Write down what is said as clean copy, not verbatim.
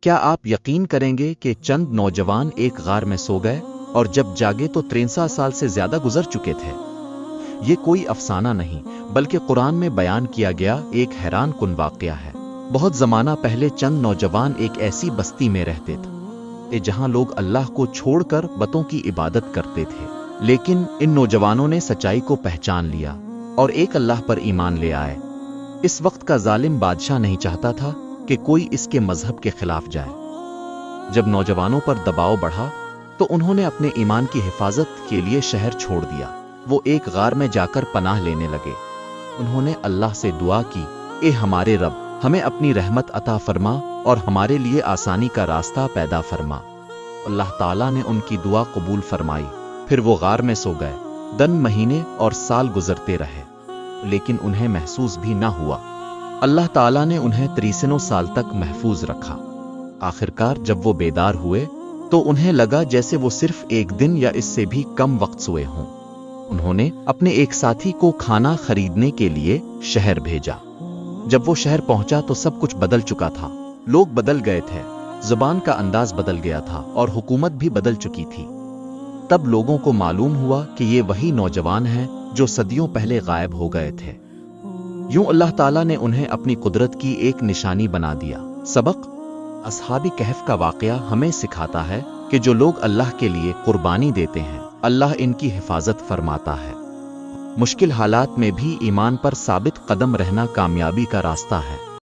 کیا آپ یقین کریں گے کہ چند نوجوان ایک غار میں سو گئے اور جب جاگے تو 63 سال سے زیادہ گزر چکے تھے؟ یہ کوئی افسانہ نہیں بلکہ قرآن میں بیان کیا گیا ایک حیران کن واقعہ ہے۔ بہت زمانہ پہلے چند نوجوان ایک ایسی بستی میں رہتے تھے جہاں لوگ اللہ کو چھوڑ کر بتوں کی عبادت کرتے تھے، لیکن ان نوجوانوں نے سچائی کو پہچان لیا اور ایک اللہ پر ایمان لے آئے۔ اس وقت کا ظالم بادشاہ نہیں چاہتا تھا کہ کوئی اس کے مذہب کے خلاف جائے۔ جب نوجوانوں پر دباؤ بڑھا تو انہوں نے اپنے ایمان کی حفاظت کے لیے شہر چھوڑ دیا۔ وہ ایک غار میں جا کر پناہ لینے لگے۔ انہوں نے اللہ سے دعا کی، اے ہمارے رب، ہمیں اپنی رحمت عطا فرما اور ہمارے لیے آسانی کا راستہ پیدا فرما۔ اللہ تعالیٰ نے ان کی دعا قبول فرمائی۔ پھر وہ غار میں سو گئے۔ دن، مہینے اور سال گزرتے رہے، لیکن انہیں محسوس بھی نہ ہوا۔ اللہ تعالیٰ نے انہیں 63 سال تک محفوظ رکھا۔ آخرکار جب وہ بیدار ہوئے تو انہیں لگا جیسے وہ صرف ایک دن یا اس سے بھی کم وقت سوئے ہوں۔ انہوں نے اپنے ایک ساتھی کو کھانا خریدنے کے لیے شہر بھیجا۔ جب وہ شہر پہنچا تو سب کچھ بدل چکا تھا۔ لوگ بدل گئے تھے، زبان کا انداز بدل گیا تھا اور حکومت بھی بدل چکی تھی۔ تب لوگوں کو معلوم ہوا کہ یہ وہی نوجوان ہیں جو صدیوں پہلے غائب ہو گئے تھے۔ یوں اللہ تعالیٰ نے انہیں اپنی قدرت کی ایک نشانی بنا دیا۔ سبق: اصحاب کہف کا واقعہ ہمیں سکھاتا ہے کہ جو لوگ اللہ کے لیے قربانی دیتے ہیں، اللہ ان کی حفاظت فرماتا ہے۔ مشکل حالات میں بھی ایمان پر ثابت قدم رہنا کامیابی کا راستہ ہے۔